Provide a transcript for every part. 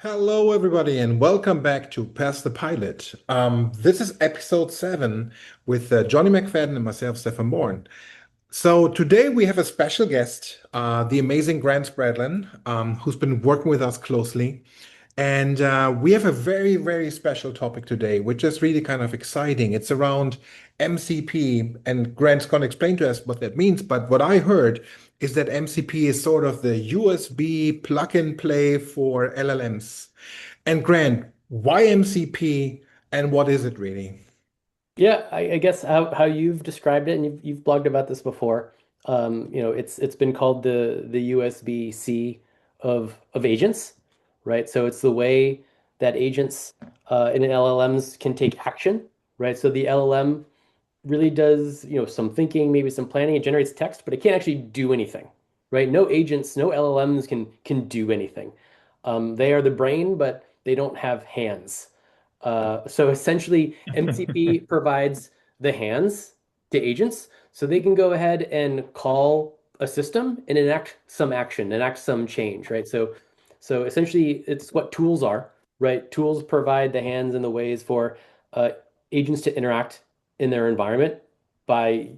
Hello, everybody, and welcome back to Pass the Pilot. This is episode 7 with Johnny McFadden and myself, Stefan Bourne. So today we have a special guest, the amazing Grant Spradlin, who's been working with us closely. And we have a very, very special topic today, which is really kind of exciting. It's around MCP, and Grant's going to explain to us what that means. But what I heard is that MCP is sort of the USB plug and play for LLMs. And Grant, why MCP and what is it really? Yeah, I guess how you've described it, and you've blogged about this before. It's been called the USB-C of agents, right? So it's the way that agents in LLMs can take action, right? So the LLM really does, some thinking, maybe some planning. It generates text, but it can't actually do anything, right? No agents, no LLMs can do anything. They are the brain, but they don't have hands. So essentially, MCP provides the hands to agents, so they can go ahead and call a system and enact some action, enact some change, right? So essentially, it's what tools are, right? Tools provide the hands and the ways for uh, agents to interact in their environment by,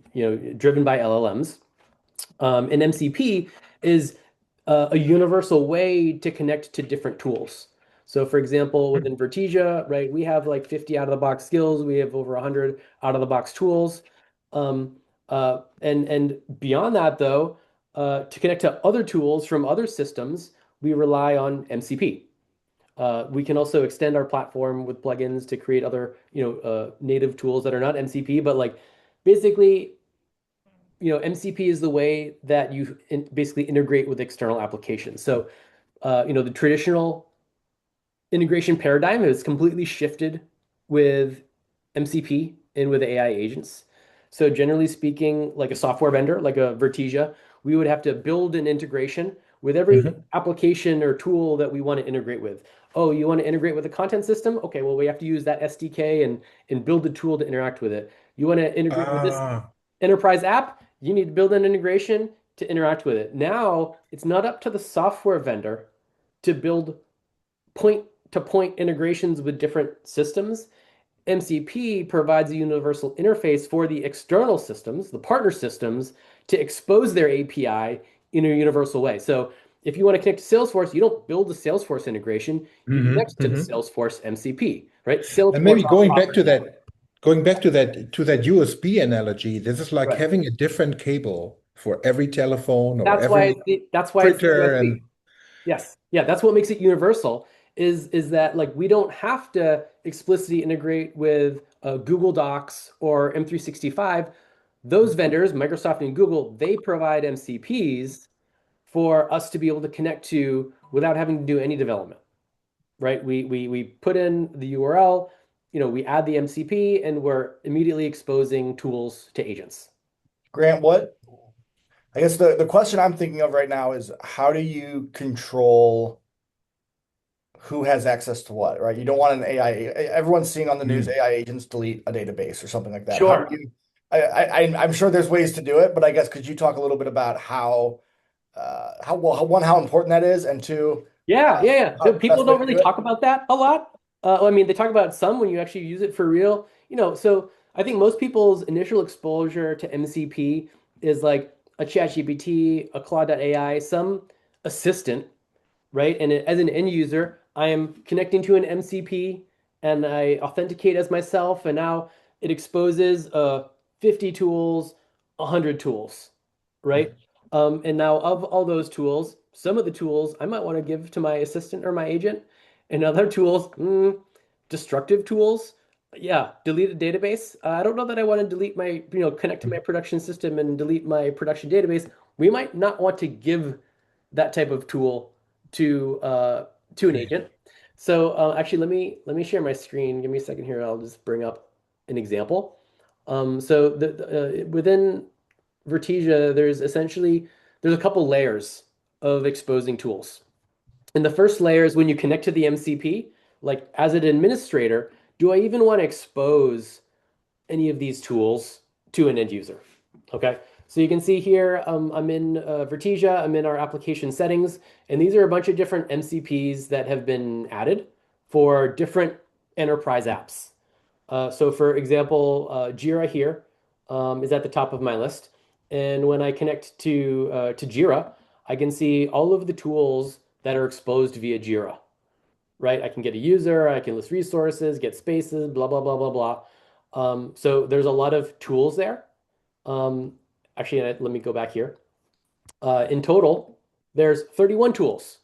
driven by LLMs. And MCP is a universal way to connect to different tools. So for example, within Vertesia, right, we have like 50 out of the box skills. We have over 100 out of the box tools. And beyond that, though, to connect to other tools from other systems, we rely on MCP. We can also extend our platform with plugins to create other, native tools that are not MCP, but like basically MCP is the way that you basically integrate with external applications. So, the traditional integration paradigm has completely shifted with MCP and with AI agents. So, generally speaking, like a software vendor, like a Vertesia, we would have to build an integration with every Mhm. application or tool that we want to integrate with. Oh, you want to integrate with a content system? Okay, well, we have to use that SDK and build the tool to interact with it. You want to integrate with this Ah, enterprise app, you need to build an integration to interact with it. Now, it's not up to the software vendor to build point to point integrations with different systems. MCP provides a universal interface for the external systems, the partner systems, to expose their API in a universal way. So if you want to connect to Salesforce, you don't build a Salesforce integration, you mhm, connect to the mhm. Salesforce MCP, right? And Salesforce maybe on going top back of to that. that USB analogy, this is like Right. having a different cable for every telephone or That's why every it's the printer USB. and Yes. Yeah, that's what makes it universal is that like we don't have to explicitly integrate with Google Docs or M365. Those vendors, Microsoft and Google, they provide MCPs for us to be able to connect to without having to do any development, right? We put in the URL, we add the MCP and we're immediately exposing tools to agents. Grant, I guess the question I'm thinking of right now is how do you control who has access to what, right? You don't want an AI. Everyone's seeing on the news Mm. AI agents delete a database or something like that. How do Sure. you, I'm sure there's ways to do it, but I guess could you talk a little bit about how important that is, and two, Yeah, yeah, yeah. how the People best way don't to really do it? talk about that a lot. I mean, they talk about it some when you actually use it for real. So I think most people's initial exposure to MCP is like a ChatGPT, a Claude.ai, some assistant, right? And as an end user, I am connecting to an MCP and I authenticate as myself, and now it exposes 50 tools, 100 tools, right? And now of all those tools, some of the tools I might want to give to my assistant or my agent, and other tools, destructive tools. Yeah, delete a database. I don't know that I want to delete my, connect to my production system and delete my production database. We might not want to give that type of tool to an Okay. agent. So actually, let me share my screen. Give me a second here. I'll just bring up an example. So within Vertesia, there's a couple layers of exposing tools. And the first layer is when you connect to the MCP. Like as an administrator, do I even want to expose any of these tools to an end user? Okay. So you can see here, I'm in Vertesia, I'm in our application settings, and these are a bunch of different MCPs that have been added for different enterprise apps. So for example, Jira here is at the top of my list. And when I connect to Jira, I can see all of the tools that are exposed via Jira, right? I can get a user, I can list resources, get spaces, blah, blah, blah, blah, blah. So there's a lot of tools there. Um, Actually, let me go back here. In total, there's 31 tools.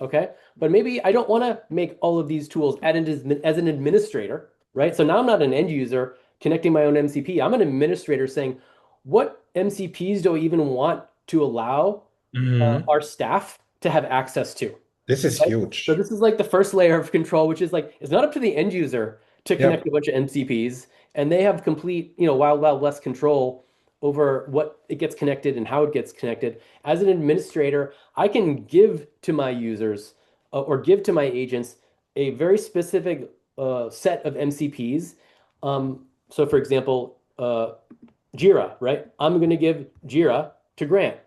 Okay, but maybe I don't want to make all of these tools as an administrator, right? So now I'm not an end user connecting my own MCP. I'm an administrator saying, what MCPs do I even want to allow Mhm. our staff to have access to? This is Right? So huge. this is like the first layer of control, which is like it's not up to the end user to connect Yep. a bunch of MCPs, and they have complete, wild, wild west control over what it gets connected and how it gets connected. As an administrator, I can give to my users or give to my agents a very specific set of MCPs. So, for example, Jira, right? I'm going to give Jira to Grant.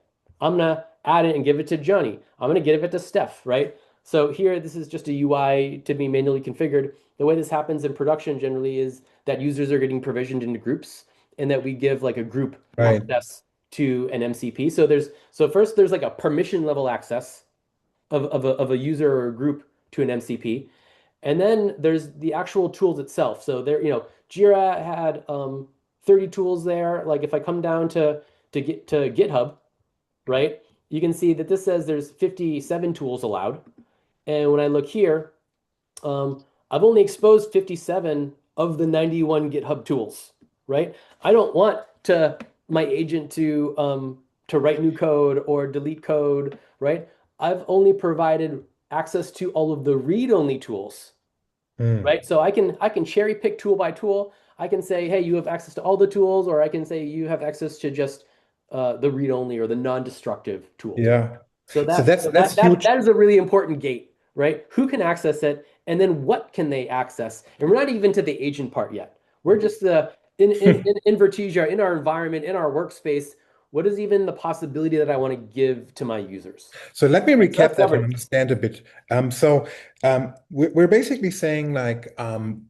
I'm going to add it and give it to Johnny. I'm going to give it to Steph, right? So here, this is just a UI to be manually configured. The way this happens in production generally is that users are getting provisioned into groups and that we give like a group Right. access to an MCP. So first there's like a permission level access of a user or a group to an MCP. And then there's the actual tools itself. So there, Jira had 30 tools there. Like if I come down to get to GitHub, right? You can see that this says there's 57 tools allowed. And when I look here, I've only exposed 57 of the 91 GitHub tools, right? I don't want my agent to write new code or delete code, right? I've only provided access to all of the read-only tools, Mm. right? So I can cherry pick tool by tool. I can say, hey, you have access to all the tools, or I can say you have access to just the read-only or the non-destructive tools. Yeah. So So that that's so that's that that huge. that is a really important gate, right? Who can access it, and then what can they access? And we're not even to the agent part yet. We're just in Vertesia, in our environment, in our workspace. What is even the possibility that I want to give to my users? So let me Right? So recap that's that and governance. understand a bit. We're basically saying like,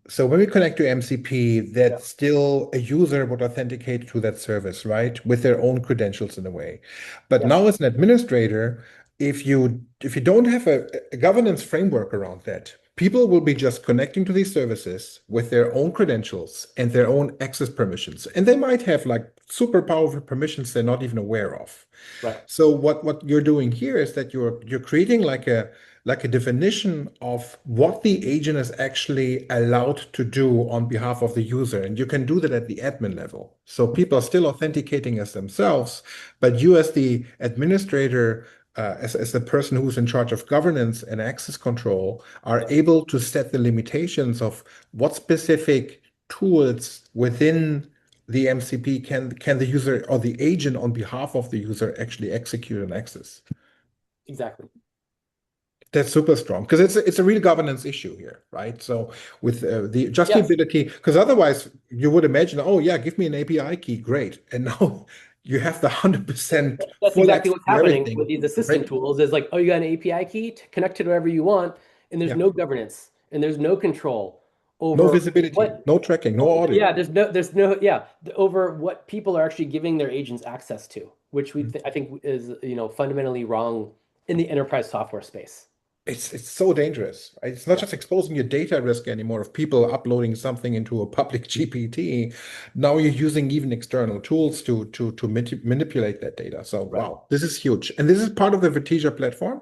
so when we connect to MCP, Yeah. that still a user would authenticate to that service, right? With their own credentials in a way. But Yeah. now as an administrator, if you don't have a governance framework around that, people will be just connecting to these services with their own credentials and their own access permissions. And they might have like super powerful permissions they're not even aware of. Right. So what you're doing here is that you're creating like a definition of what the agent is actually allowed to do on behalf of the user. And you can do that at the admin level. So people are still authenticating as themselves, but you as the administrator, as the person who's in charge of governance and access control, are Yeah. able to set the limitations of what specific tools within the MCP can the user or the agent on behalf of the user actually execute and access. Exactly. That's super strong because it's a real governance issue here, right? So with the just the Yes. ability, because otherwise you would imagine, oh yeah, give me an API key, great, and now you have the 100% That's full exactly access what's to happening with everything, these assistant right? tools is like, oh, you got an API key to connect to whatever you want, and there's Yeah, no governance and there's no control no over visibility, what, no tracking, no yeah, audit. over what people are actually giving their agents access to, which I think is, fundamentally wrong in the enterprise software space. It's so dangerous, right? It's not Yeah, just exposing your data risk anymore of people uploading something into a public GPT. Now you're using even external tools to manipulate that data. So right. wow, this is huge. And this is part of the Vertesia platform.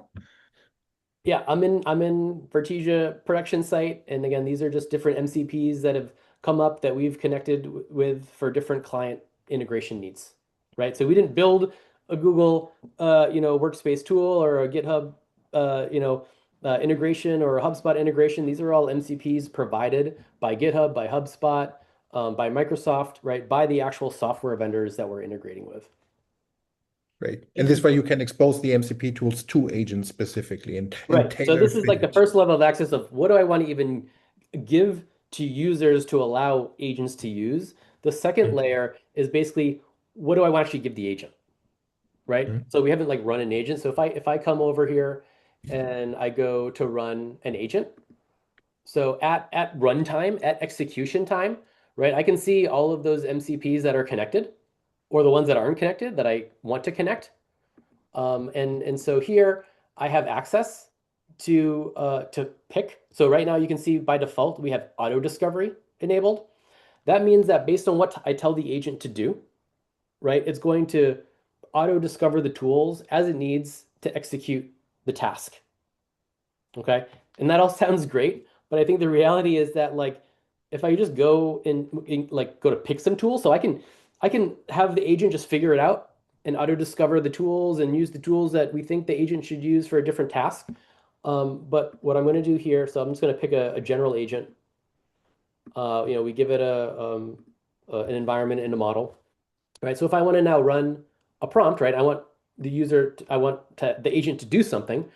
Yeah, I'm in Vertesia production site, and again, these are just different MCPs that have come up that we've connected with for different client integration needs, right? So we didn't build a Google, workspace tool or a GitHub, integration or a HubSpot integration. These are all MCPs provided by GitHub, by HubSpot, by Microsoft, right? By the actual software vendors that we're integrating with. Right. And this way you can expose the MCP tools to agents specifically and Right. So tailor this is fit like the it. first level of access of what do I want to even give to users to allow agents to use. The second Mhm. layer is basically what do I want to actually give the agent, right? Mhm. So we haven't like run an agent. So if I come over here and I go to run an agent, so at runtime, at execution time, right, I can see all of those MCPs that are connected or the ones that aren't connected that I want to connect. And so here I have access to pick. So right now you can see by default we have auto discovery enabled. That means that based on what I tell the agent to do, right, it's going to auto discover the tools as it needs to execute the task. Okay. And that all sounds great, but I think the reality is that like if I just go like go to pick some tools, so I can have the agent just figure it out and auto discover the tools and use the tools that we think the agent should use for a different task. But what I'm going to do here, so I'm just going to pick a general agent. We give it an environment and a model, right? So if I want to now run a prompt, right? I want the agent to do something.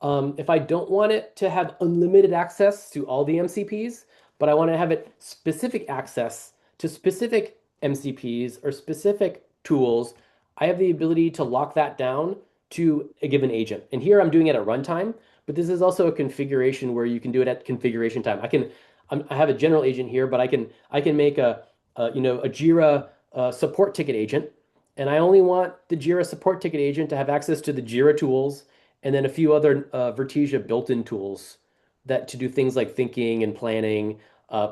If I don't want it to have unlimited access to all the MCPs, but I want to have it specific access to specific MCPs or specific tools, I have the ability to lock that down to a given agent. And here I'm doing it at runtime, but this is also a configuration where you can do it at configuration time. I have a general agent here, but I can make a Jira support ticket agent, and I only want the Jira support ticket agent to have access to the Jira tools and then a few other Vertesia built-in tools that to do things like thinking and planning,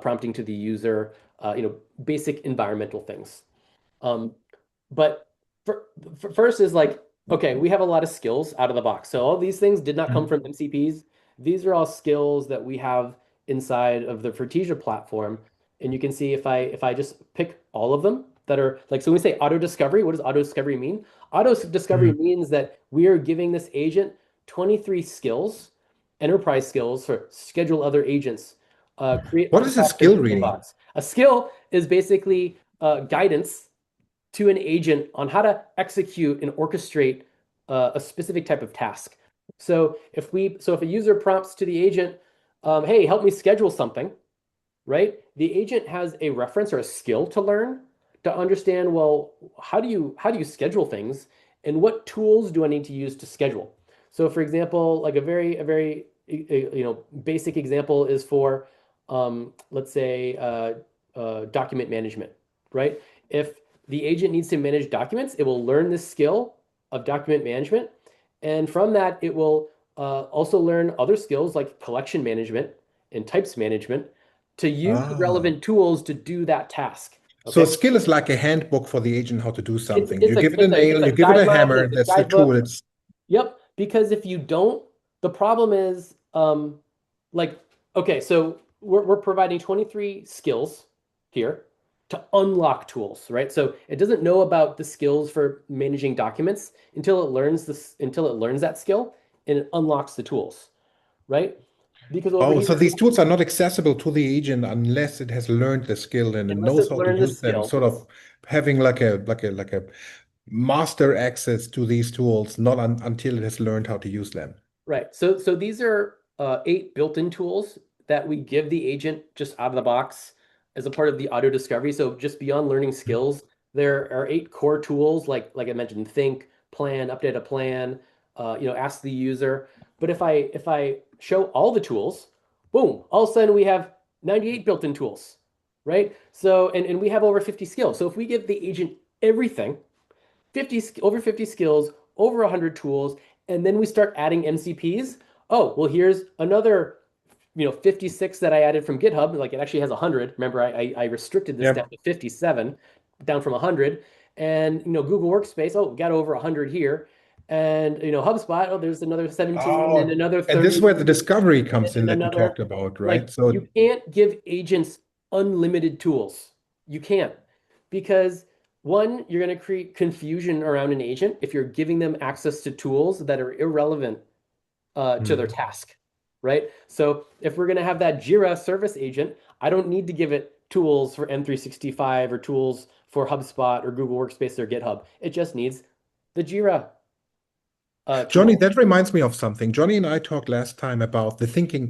prompting to the user, basic environmental things. Um, but first is like, okay, we have a lot of skills out of the box. So all these things did not come Mhm. from MCPs. These are all skills that we have inside of the Vertesia platform. And you can see if I just pick all of them that are like, so when we say auto discovery, what does auto discovery mean? Auto discovery Mhm. means that we are giving this agent 23 skills, enterprise skills for schedule other agents, create What is a unpack the skill building really? blocks. A skill is basically guidance to an agent on how to execute and orchestrate a specific type of task. So if a user prompts to the agent, hey, help me schedule something, right? The agent has a reference or a skill to learn to understand, well, how do you schedule things and what tools do I need to use to schedule? So for example, like a very basic example is for let's say document management, right? If the agent needs to manage documents, it will learn this skill of document management. And from that, it will also learn other skills like collection management and types management to use the Ah. relevant tools to do that task. So a Okay. skill is like a handbook for the agent how to do It's something. it's You a give it a it's a it's nail, a you give it a guideline, hammer, it's a that's the tool. guidebook. It's Yep, because if you don't, the problem is like okay, so we're providing 23 skills here to unlock tools, right? So it doesn't know about the skills for managing documents until it learns that skill and it unlocks the tools, right? Because over oh, here, so these tools are not accessible to the agent unless it has learned the skill and it unless knows it's how to learned the use them, skill, sort of having like a master access to these tools, not until it has learned how to use them. right. So these are 8 built-in tools that we give the agent just out of the box as a part of the auto discovery. So just beyond learning skills, there are 8 core tools like I mentioned, think, plan, update a plan, ask the user. But if I show all the tools, boom, all of a sudden we have 98 built-in tools, right? So and we have over 50 skills. So if we give the agent everything, over 50 skills, over 100 tools, and then we start adding MCPs. Oh, well, here's another 56 that I added from GitHub. Like it actually has 100. Remember, I restricted this down Yep. to 57, down from 100. And Google Workspace, oh, got over 100 here. And HubSpot, oh, there's another 17 and Oh, another and this is where the 30 discovery comes in and that you talked another. about, right? Like So you can't give agents unlimited tools. You can't because one, you're going to create confusion around an agent if you're giving them access to tools that are irrelevant to their hmm. task, right? So if we're going to have that Jira service agent, I don't need to give it tools for M365 or tools for HubSpot or Google Workspace or GitHub. It just needs the Jira Johnny, tool. that reminds me of something. Johnny and I talked last time about the thinking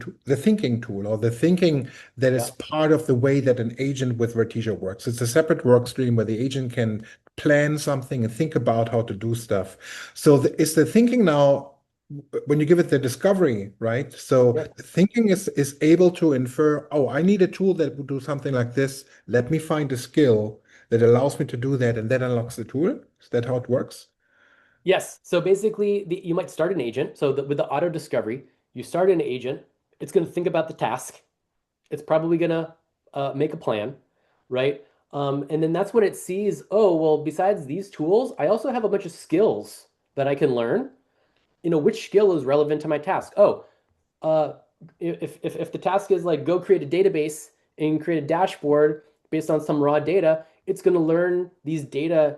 tool or the thinking that is Yeah. part of the way that an agent with Vertesia works. It's a separate work stream where the agent can plan something and think about how to do stuff. So is the thinking now, when you give it the discovery, right? So Yeah. thinking is able to infer, oh, I need a tool that would do something like this. Let me find a skill that allows me to do that, and that unlocks the tool. Is that how it works? Yes. So basically, you might start an agent. So with the auto discovery, you start an agent. It's going to think about the task. It's probably going to make a plan, right? And then that's when it sees, oh, well, besides these tools, I also have a bunch of skills that I can learn. Which skill is relevant to my task? Oh, uh, if the task is like go create a database and create a dashboard based on some raw data, it's going to learn these data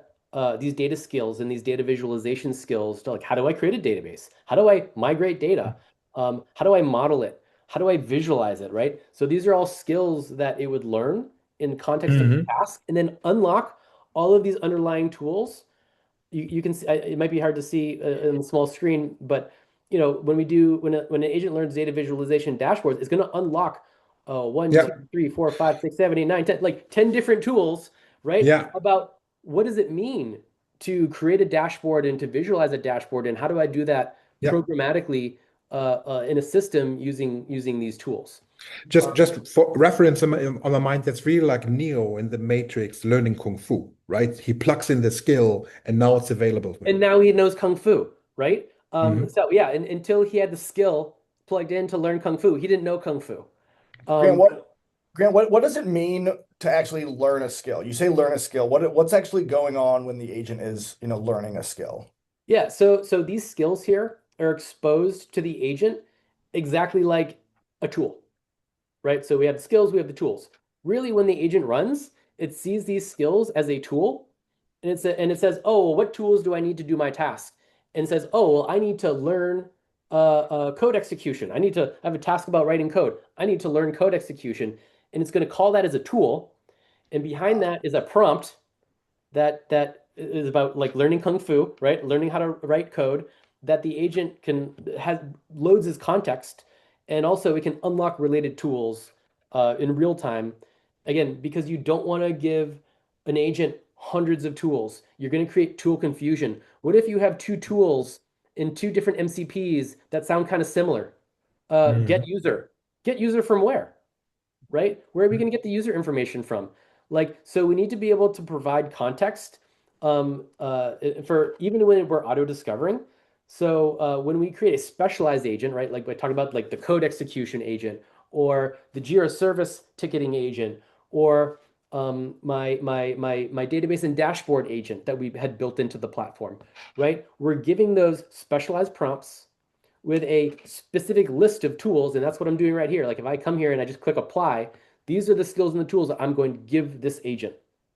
skills and these data visualization skills to like how do I create a database? How do I migrate data? How do I model it? How do I visualize it? Right. So these are all skills that it would learn in context of the Hmm. task, and then unlock all of these underlying tools. You can see it might be hard to see in the small screen, but when an agent learns data visualization dashboards, it's going to unlock one, Yeah, two, three, four, five, six, seven, eight, nine, 10, like 10 different tools, right? yeah, About what does it mean to create a dashboard and to visualize a dashboard, and how do I do that yeah. programmatically in a system using these tools? Just for reference on my mind, that's really like Neo in the Matrix learning Kung Fu, right? He plugs in the skill and now it's available to And him. now he knows Kung Fu, right? Hmm. So yeah, and until he had the skill plugged in to learn Kung Fu, he didn't know Kung Fu. Grant, Um, what does it mean to actually learn a skill? You say learn a skill. What's actually going on when the agent is, learning a skill? yeah, so these skills here are exposed to the agent exactly like a tool, right? So we have the skills, we have the tools. Really, when the agent runs, it sees these skills as a tool, and it says, "Oh, well, what tools do I need to do my task?" And says, "Oh, well, I need to learn code execution. I have a task about writing code. I need to learn code execution," and it's going to call that as a tool. And behind that is a prompt that is about like learning kung fu, right? Learning how to write code that the agent can has loads as context, and also it can unlock related tools in real time. Again, because you don't want to give an agent hundreds of tools. You're going to create tool confusion. What if you have two tools in two different MCPs that sound kind of similar? Get Hmm. user. Get user from where? Right? Where are we going to get the user information from? Like, so we need to be able to provide context for even when we're auto discovering. So when we create a specialized agent, right? Like I talked about, like the code execution agent, or the Jira service ticketing agent, or my database and dashboard agent that we had built into the platform, right? We're giving those specialized prompts with a specific list of tools, and that's what I'm doing right here. Like if I come here and I just click apply, these are the skills and the tools that I'm going to give this agent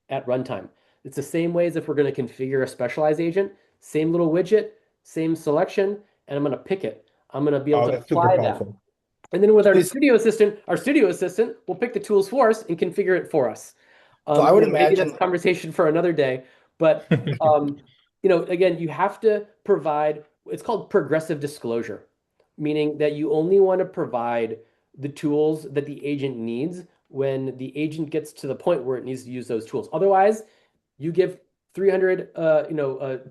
at runtime. It's the same way as if we're going to configure a specialized agent, same little widget, same selection, and I'm going to pick it. I'm going to be able Oh, to that's super apply that. powerful. And then with So these, our studio assistant will pick the tools for us and configure it for us. so I would Maybe that's a imagine. conversation for another day, but again, you have to provide, it's called progressive disclosure, meaning that you only want to provide the tools that the agent needs when the agent gets to the point where it needs to use those tools. Otherwise, you give 300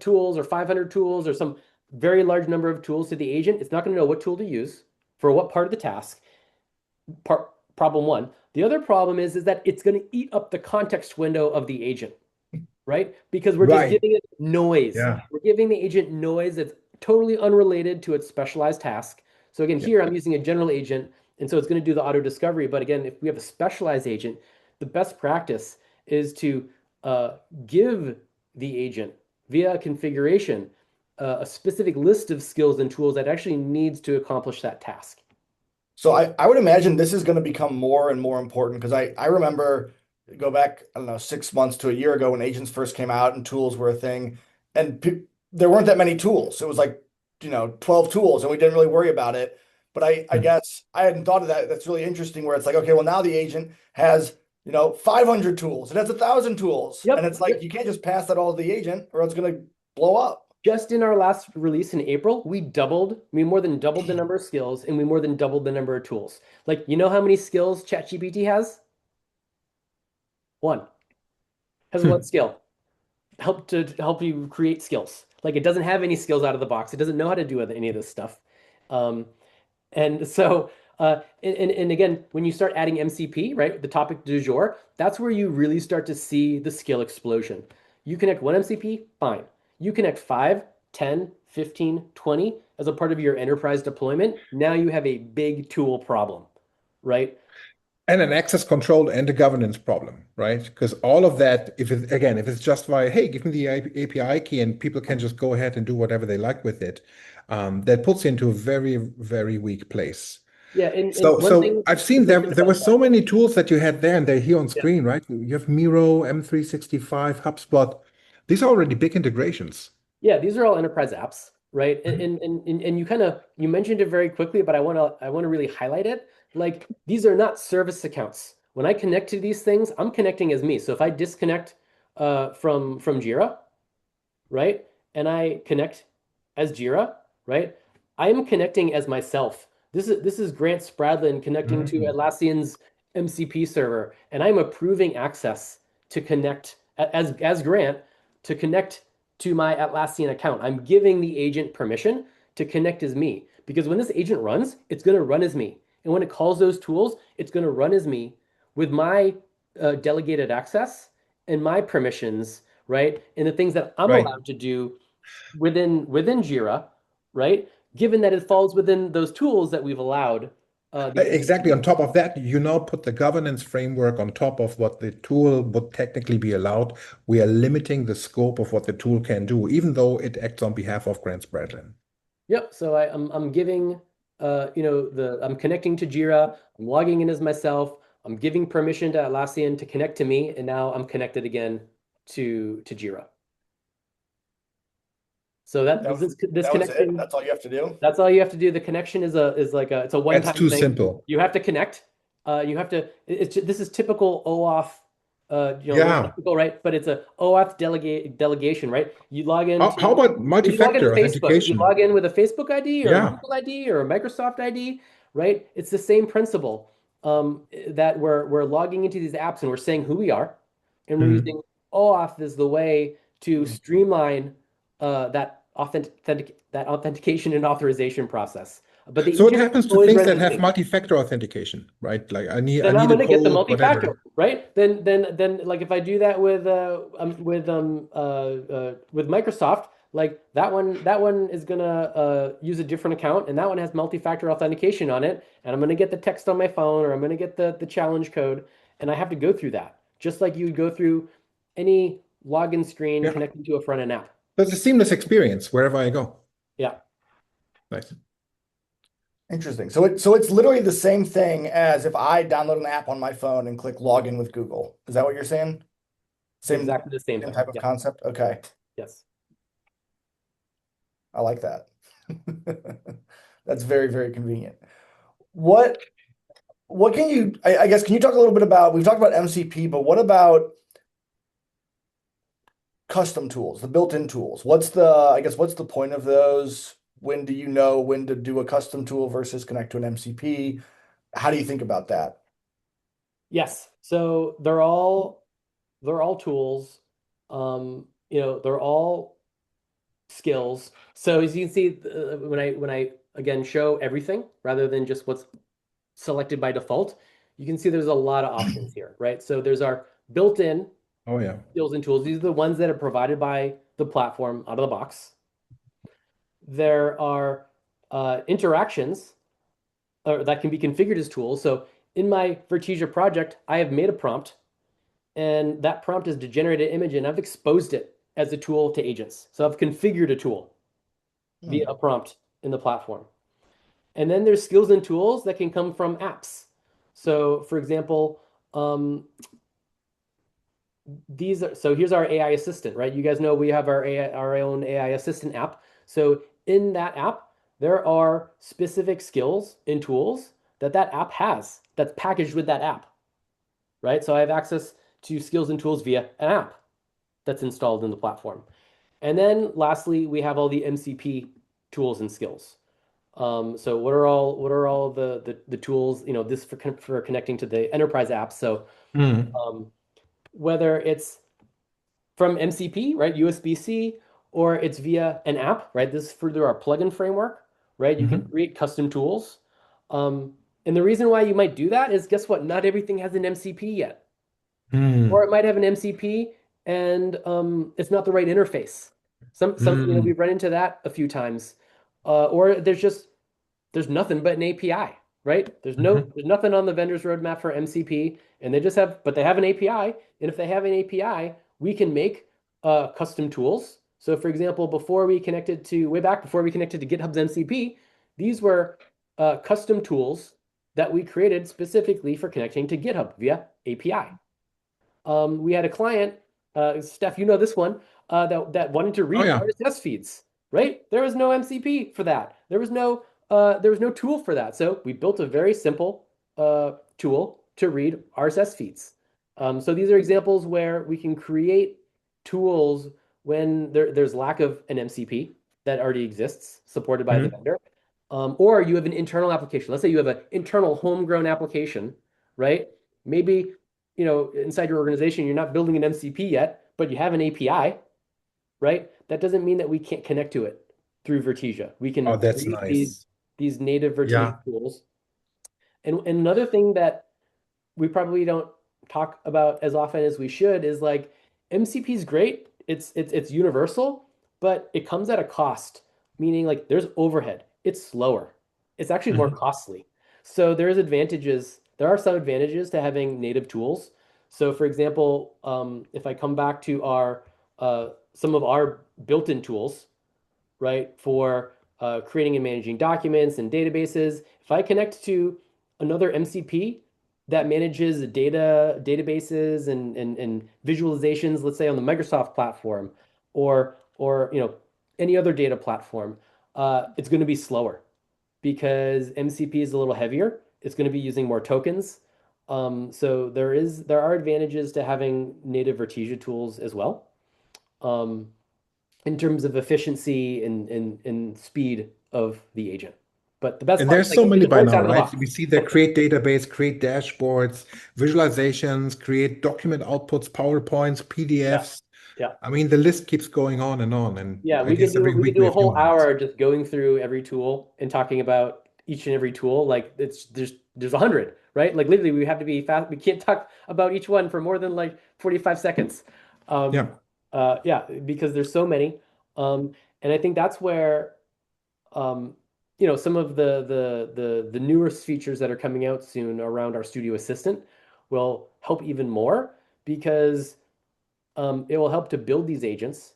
tools or 500 tools or some very large number of tools to the agent. It's not going to know what tool to use for what part of the task. Problem one. The other problem is that it's going to eat up the context window of the agent, right? Because we're just Right. giving it noise. Yeah. We're giving the agent noise that's totally unrelated to its specialized task. So again, Yeah. here I'm using a general agent, and so it's going to do the auto discovery. But again, if we have a specialized agent, the best practice is to give the agent via configuration a specific list of skills and tools that actually needs to accomplish that task. So I would imagine this is going to become more and more important because I remember go back, I don't know, 6 months to a year ago when agents first came out and tools were a thing, and there weren't that many tools. It was like, 12 tools, and we didn't really worry about it. But I Hmm. guess I hadn't thought of that. That's really interesting where it's like, okay, well, now the agent has, 500 tools. It has 1,000 tools. And Yep. it's like, you can't just pass that all to the agent or it's going to blow up. Just in our last release in April, we more than doubled the number of skills, and we more than doubled the number of tools. Like, you know how many skills ChatGPT has? One. Has one Hmm. skill. help you create skills. Like it doesn't have any skills out of the box. It doesn't know how to do any of this stuff. Um, and so, and again, when you start adding MCP, right, the topic du jour, that's where you really start to see the skill explosion. You connect one MCP, fine. You connect 5, 10, 15, 20 as a part of your enterprise deployment. Now you have a big tool problem, right? And an access control and a governance problem, right? Because all of that, if it's just via, hey, give me the API key and people can just go ahead and do whatever they like with it, that puts you into a very, very weak place. Yeah, and one So thing I've to seen mention there were about so that. many tools that you had there and they're here on Yeah. screen, right? You have Miro, M365, HubSpot. These are already big integrations. Yeah, these are all enterprise apps, right? And Mhm. and and, and you mentioned it very quickly, but I want to really highlight it. Like these are not service accounts. When I connect to these things, I'm connecting as me. So if I disconnect from Jira, right? And I connect as Jira, right? I'm connecting as myself. This is Grant Spradlin connecting to Mhm. Atlassian's MCP server, and I'm approving access to connect as Grant to connect to my Atlassian account. I'm giving the agent permission to connect as me because when this agent runs, it's going to run as me. And when it calls those tools, it's going to run as me with my delegated access and my permissions, right? And the things that I'm Right. allowed to do within Jira, right? Given that it falls within those tools that we've allowed these Exactly. MCPs. On top of that, you now put the governance framework on top of what the tool would technically be allowed. We are limiting the scope of what the tool can do, even though it acts on behalf of Grant Spradlin. Yep. So I'm giving I'm connecting to Jira. I'm logging in as myself. I'm giving permission to Atlassian to connect to me, and now I'm connected again to Jira. So that That this that was it. connection. That's all you have to do. That's all you have to do. The connection it's a That's one-time too thing. simple. You have to connect. You have to. This is typical OAuth. Not Yeah. typical, right? But it's a OAuth delegation, right? You log How into about when you log into multi-factor Facebook. You authentication? log in with a Facebook ID or a Yeah. Google ID or a Microsoft ID, right? It's the same principle. That we're logging into these apps and we're saying who we are, and we're Mhm. using OAuth as the way to streamline that authentication and authorization process. But the So what agent happens to always things runs that as have me. multi-factor authentication, right? Like I Then I'm need a going to get the code, multi-factor, whatever. right? Then like if I do that with Microsoft, like that one is gonna use a different account, and that one has multi-factor authentication on it, and I'm gonna get the text on my phone, or I'm gonna get the challenge code, and I have to go through that, just like you would go through any login screen Yeah. connecting to a front end app. But it's a seamless experience wherever I go. Yeah. Nice. Interesting. So it's literally the same thing as if I download an app on my phone and click login with Google. Is that what you're saying? Same Exactly the same same thing. type of Yeah. concept? Okay. Yes. I like that. That's very, very convenient. What what can you I guess can you talk a little bit about we've talked about MCP, but what about custom tools, the built-in tools? What's the point of those? When do you know when to do a custom tool versus connect to an MCP? How do you think about that? Yes. So they're all tools. They're all skills. So as you can see, when I again show everything rather than just what's selected by default, you can see there's a lot of options here, right? So there's our built-in Oh yeah. skills and tools. These are the ones that are provided by the platform out of the box. There are interactions that can be configured as tools. So in my Vertesia project, I have made a prompt, and that prompt is to generate an image, and I've exposed it as a tool to agents. So I've configured a tool via Hmm. a prompt in the platform. And then there's skills and tools that can come from apps. So for example, um, here's our AI assistant, right? You guys know we have our own AI assistant app. So in that app, there are specific skills and tools that app has that's packaged with that app, right? So I have access to skills and tools via an app that's installed in the platform. And then lastly, we have all the MCP tools and skills. So what are all the tools, this for connecting to the enterprise apps. So Mhm. whether it's from MCP, right? USB-C, or it's via an app, right? This is through our plugin framework, right? You can Hmm. create custom tools. And the reason why you might do that is, guess what? Not everything has an MCP yet. Or Hmm. it might have an MCP and it's not the right interface. Hmm. We've run into that a few times. Or there's nothing but an API, right? Hmm. There's nothing on the vendor's roadmap for MCP, and they have an API. And if they have an API, we can make custom tools. So for example, way back before we connected to GitHub's MCP, these were custom tools that we created specifically for connecting to GitHub via API. We had a client, Steph, you know this one, that wanted to Oh read yeah. RSS feeds, right? There was no MCP for that. There was no tool for that. So we built a very simple tool to read RSS feeds. So these are examples where we can create tools when there's lack of an MCP that already exists, supported by the Hmm. vendor. Or you have an internal application. Let's say you have an internal homegrown application, right? Maybe inside your organization, you're not building an MCP yet, but you have an API, right? That doesn't mean that we can't connect to it through Vertesia. We Oh, can that's create nice. these native Vertesia Yeah. tools. And another thing that we probably don't talk about as often as we should is like MCP is great. It's universal, but it comes at a cost, meaning like there's overhead. It's slower. It's actually more Hmm. costly. So there are some advantages to having native tools. So for example, if I come back to our some of our built-in tools, right, for creating and managing documents and databases. If I connect to another MCP that manages databases and visualizations, let's say on the Microsoft platform or any other data platform, it's going to be slower because MCP is a little heavier. It's going to be using more tokens. So there are advantages to having native Vertesia tools as well. Um, in terms of efficiency and speed of the agent. But the best And part is there's like so it many just by works now, out of the right? box. We see that create database, create dashboards, visualizations, create document outputs, PowerPoints, Yeah, PDFs. yeah, I mean, the list keeps going on and on. And yeah. I guess every We could week do we a have new whole ones. hour just going through every tool and talking about each and every tool. Like there's 100, right? Like literally we have to be fast. We can't talk about each one for more than like 45 seconds. Um, Yeah. yeah, because there's so many. Um, and I think that's where um, some of the newest features that are coming out soon around our Studio Assistant will help even more because it will help to build these agents,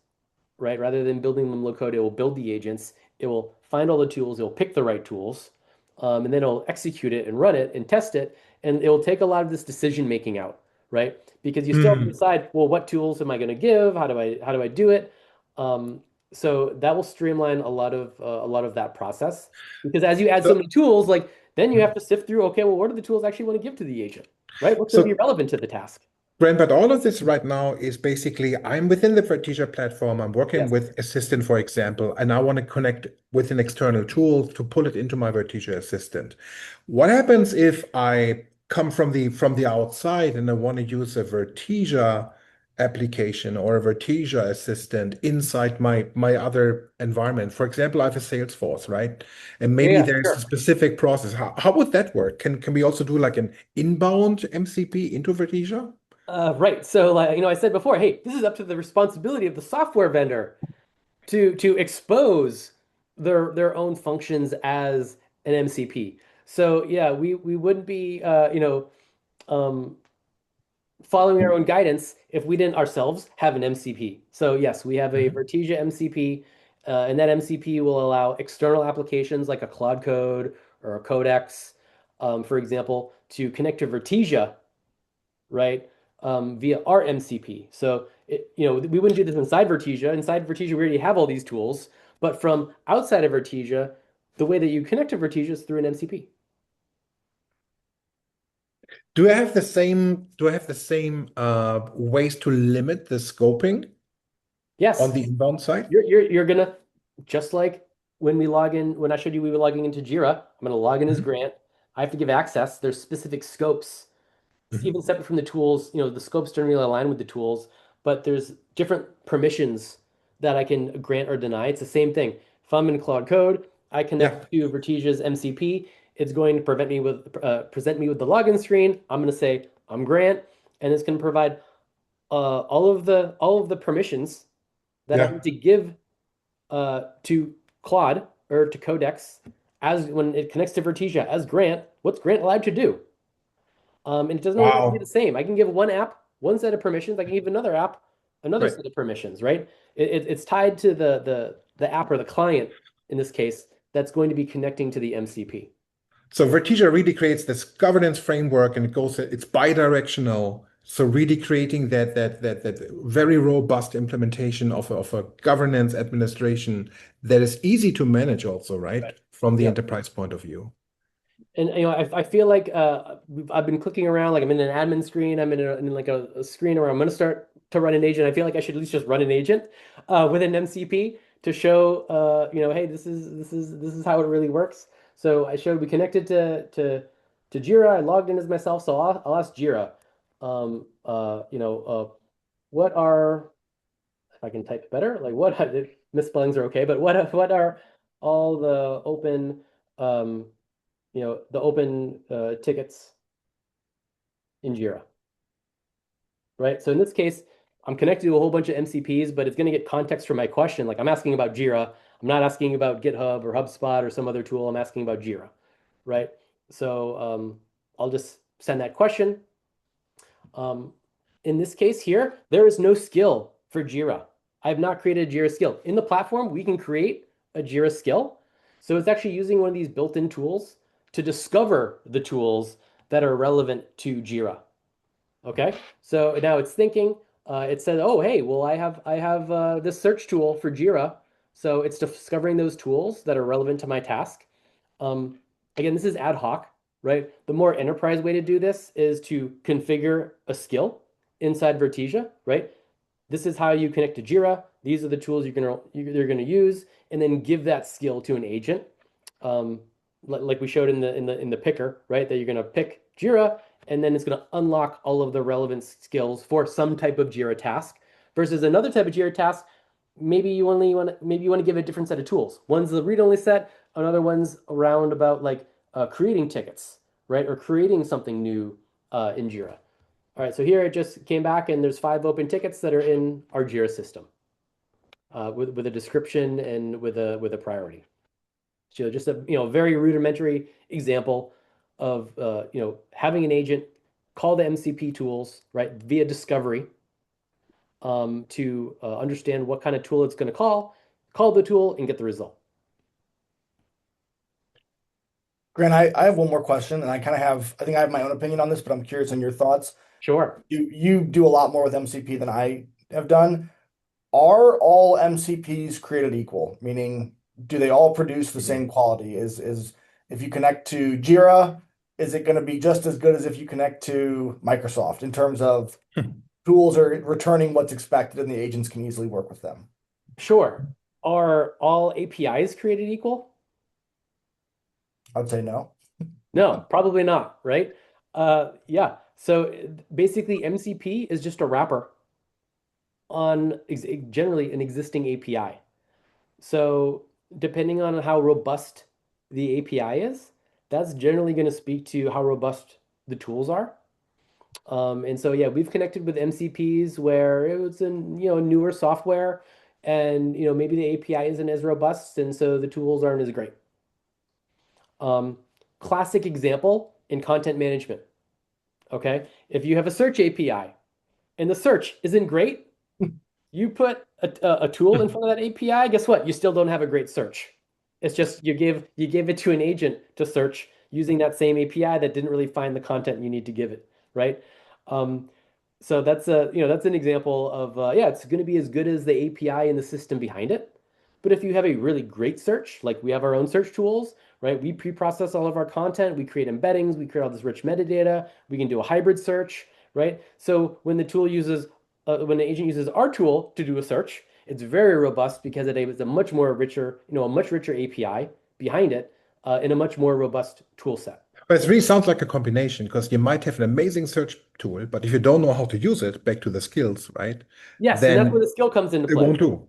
right? Rather than building them low code, it will build the agents. It will find all the tools. It will pick the right tools, and then it'll execute it and run it and test it. And it will take a lot of this decision making out, right? Because you still have to Hmm. decide, well, what tools am I going to give? How do I do it? Um, so that will streamline a lot of that process. Because as you add so So, many tools, like then you have to sift through, okay, well, what are the tools I actually want to give to the agent, right? What's going to be so relevant to the task? Brent, but all of this right now is basically I'm within the Vertesia platform. I'm working Yes. with Assistant, for example, and I want to connect with an external tool to pull it into my Vertesia Assistant. What happens if I come from the outside and I want to use a Vertesia application or a Vertesia assistant inside my other environment? For example, I have a Salesforce, right? And Yeah, maybe yeah, there's a sure. specific process. How would that work? Can we also do like an inbound MCP into Vertesia? Right. So, like, I said before, hey, this is up to the responsibility of the software vendor to expose their own functions as an MCP. So, yeah, we wouldn't be um, following our own guidance if we didn't ourselves have an MCP. So, yes, we have a Mhm. Vertesia MCP, and that MCP will allow external applications like a Claude Code or a Codex, for example, to connect to Vertesia, right? Via our MCP. So we wouldn't do this inside Vertesia. Inside Vertesia, we already have all these tools, but from outside of Vertesia, the way that you connect to Vertesia is through an MCP. Do I have the same ways to limit the scoping on Yes, the inbound side? you're gonna just like when I showed you we were logging into Jira, I'm gonna log in as Mhm. Grant. I have to give access. There's specific scopes, Mhm. even separate from the tools. The scopes don't really align with the tools, but there's different permissions that I can grant or deny. It's the same thing. If I'm in Claude Code, I connect to Vertesia's MCP. It's going to present me with the login screen. I'm going to say I'm Grant, and it's going to provide all of the permissions that I need to give to Claude or to Codex as when it connects to Vertesia as Grant. What's Grant allowed to do? And it doesn't always have to be the same. I can give one app one set of permissions. I can give another app another set of permissions, right? It's tied to the app or the client in this case that's going to be connecting to the MCP. So Vertesia really creates this governance framework, and it's bidirectional. So really creating that very robust implementation of a governance administration that is easy to manage also, right? From the enterprise point of view. And I feel like I've been clicking around, like I'm in an admin screen, I'm in like a screen where I'm going to start to run an agent. I feel like I should at least just run an agent with an MCP to show hey, this is how it really works. So I showed we connected to Jira. I logged in as myself, so I'll ask Jira, what are, if I can type better, like what misspellings are okay, but what are all the open the open tickets in Jira, right? So in this case, I'm connected to a whole bunch of MCPs, but it's going to get context for my question. Like I'm asking about Jira. I'm not asking about GitHub or HubSpot or some other tool. I'm asking about Jira, right? So I'll just send that question. In this case here, there is no skill for Jira. I have not created a Jira skill. In the platform, we can create a Jira skill. So it's actually using one of these built-in tools to discover the tools that are relevant to Jira. Okay, so now it's thinking. It said, "Oh, hey, well, I have this search tool for Jira, so it's discovering those tools that are relevant to my task." Again, this is ad hoc, right? The more enterprise way to do this is to configure a skill inside Vertesia, right? This is how you connect to Jira. These are the tools you're gonna use, and then give that skill to an agent. Like we showed in the picker, right? That you're gonna pick Jira, and then it's gonna unlock all of the relevant skills for some type of Jira task. Versus another type of Jira task, maybe you want to give it a different set of tools. One's the read-only set, another one's around about like creating tickets, right? Or creating something new in Jira. All right, so here it just came back, and there's 5 open tickets that are in our Jira system with a description and with a priority. So just a very rudimentary example of having an agent call the MCP tools, right, via discovery to understand what kind of tool it's going to call the tool, and get the result. Grant, I have one more question, and I think I have my own opinion on this, but I'm curious on your thoughts. Sure. You do a lot more with MCP than I have done. Are all MCPs created equal? Meaning, do they all produce the same quality? Is if you connect to Jira, is it going to be just as good as if you connect to Microsoft in terms of tools are returning what's expected and the agents can easily work with them? Sure. Are all APIs created equal? I would say no. No, probably not, right? Yeah. So basically, MCP is just a wrapper on generally an existing API. So depending on how robust the API is, that's generally going to speak to how robust the tools are. And so yeah, we've connected with MCPs where it was in newer software, and maybe the API isn't as robust, and so the tools aren't as great. Classic example in content management. Okay, if you have a search API and the search isn't great, you put a tool in front of that API, guess what? You still don't have a great search. It's just you gave it to an agent to search using that same API that didn't really find the content you need to give it, right? So that's an example of it's going to be as good as the API and the system behind it. But if you have a really great search, like we have our own search tools, right? We pre-process all of our content, we create embeddings, we create all this rich metadata, we can do a hybrid search, right? So when the agent uses our tool to do a search, it's very robust because it is a much richer API behind it in a much more robust tool set. But it really sounds like a combination because you might have an amazing search tool, but if you don't know how to use it, back to the skills, right? Yes, and that's where Then the skill comes into it play. won't do.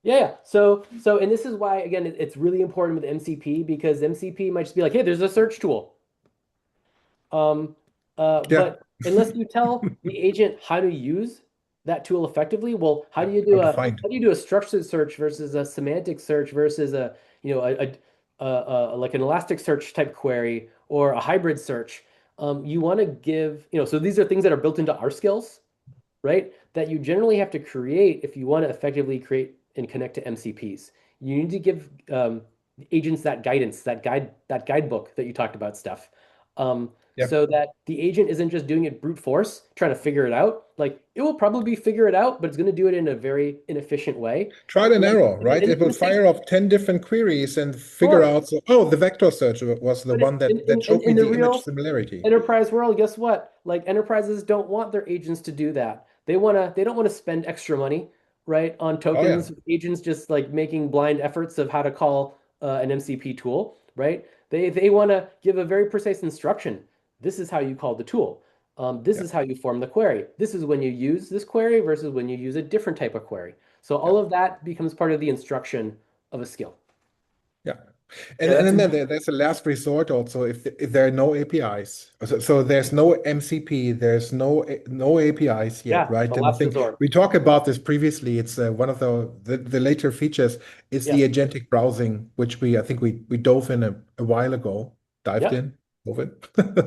Yeah. And this is why, again, it's really important with MCP because MCP might just be like, hey, there's a search tool. Yeah. But unless you tell the agent how to use that tool effectively, well, how do you How to find. how do you do a structured search versus a semantic search versus a you know like an Elasticsearch type query or a hybrid search? You want to give, so these are things that are built into our skills, right? That you generally have to create if you want to effectively create and connect to MCPs. You need to give agents that guidance, that guidebook that you talked about, Steph, Yep. so that the agent isn't just doing it brute force, trying to figure it out. Like it will probably figure it out, but it's going to do it in a very inefficient way. Trial and error, And right? It will mistakes, fire off 10 different queries and figure sure. out, so, oh, the vector search was the But one that showed me in the the image real similarity. enterprise world, guess what? Like enterprises don't want their agents to do that. They don't want to spend extra money, right, on Oh, yeah. tokens, agents just like making blind efforts of how to call an MCP tool, right? They want to give a very precise instruction. This is how you call the tool. This Yeah. is how you form the query. This is when you use this query versus when you use a different type of query. So all Yeah. of that becomes part of the instruction of a skill. Yeah. Yeah, And then there's a last resort also if there are no APIs. So there's no MCP, there's no APIs yet, yeah, right? the And I last think resort. we talked about this previously. It's one of the later features is the Yes. agentic browsing, which I think we dove in a while ago, dived Yep. in, dove in.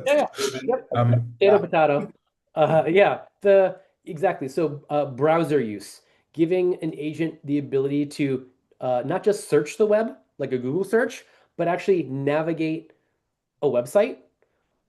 Yeah. Yep. Yeah. Potato. Yeah. Exactly. So browser use, giving an agent the ability to not just search the web like a Google search, but actually navigate a website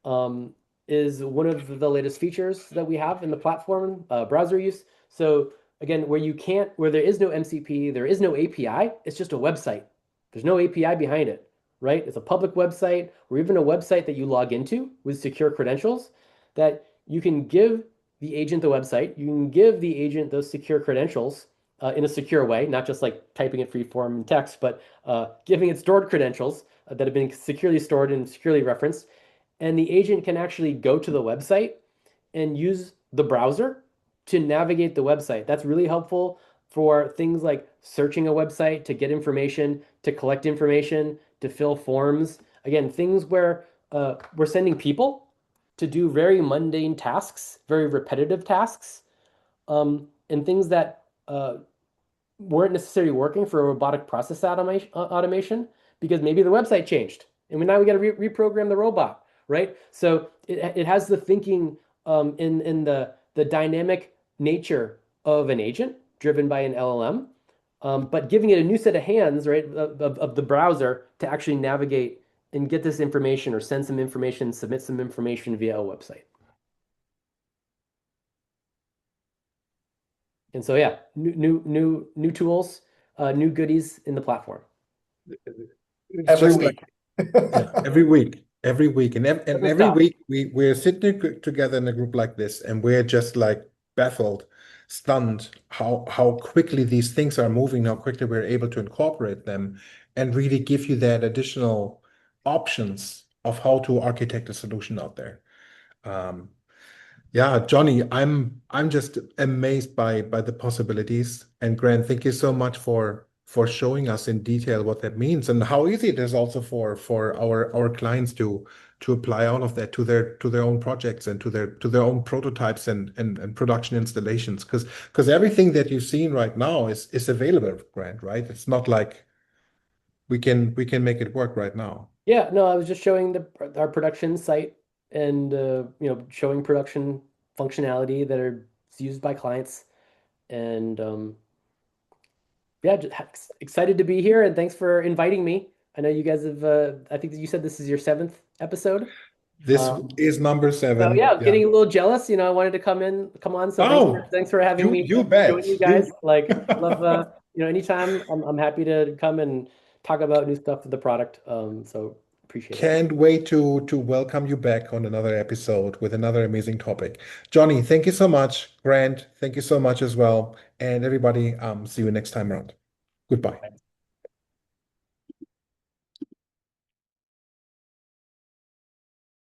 um, is one of the latest features that we have in the platform, browser use. So again, where there is no MCP, there is no API, it's just a website. There's no API behind it, right? It's a public website or even a website that you log into with secure credentials that you can give the agent the website. You can give the agent those secure credentials in a secure way, not just like typing it free form in text, but giving it stored credentials that have been securely stored and securely referenced, and the agent can actually go to the website and use the browser to navigate the website. That's really helpful for things like searching a website to get information, to collect information, to fill forms. Again, things where we're sending people to do very mundane tasks, very repetitive tasks, and things that weren't necessarily working for a robotic process automation because maybe the website changed and now we got to reprogram the robot, right? So it has the thinking in the dynamic nature of an agent driven by an LLM, but giving it a new set of hands, right, of the browser to actually navigate and get this information or send some information, submit some information via a website. And so yeah, new tools, new goodies in the platform. It's Every just week. yeah, every week, and Doesn't every stop. week we're sitting together in a group like this, and we're just like baffled, stunned how quickly these things are moving, how quickly we're able to incorporate them, and really give you that additional options of how to architect a solution out there. Um, yeah, Johnny, I'm just amazed by the possibilities. And Grant, thank you so much for showing us in detail what that means and how easy it is also for our clients to apply all of that to their own projects and to their own prototypes and production installations. Because everything that you've seen right now is available, Grant, right? It's not like we can make it work right now. Yeah, no, I was just showing our production site and showing production functionality that are used by clients, and yeah, just excited to be here and thanks for inviting me. I know you guys have. I think you said this is your seventh episode. This Um, is number so yeah, I 7. was Yeah. getting a little jealous. I wanted to come on. So Oh, thanks for having me. you Join bet. you guys. You Like love. Anytime I'm happy to come and talk about new stuff for the product. So appreciate it. can't wait to welcome you back on another episode with another amazing topic. Johnny, thank you so much. Grant, thank you so much as well. And everybody, see you next time around. Goodbye.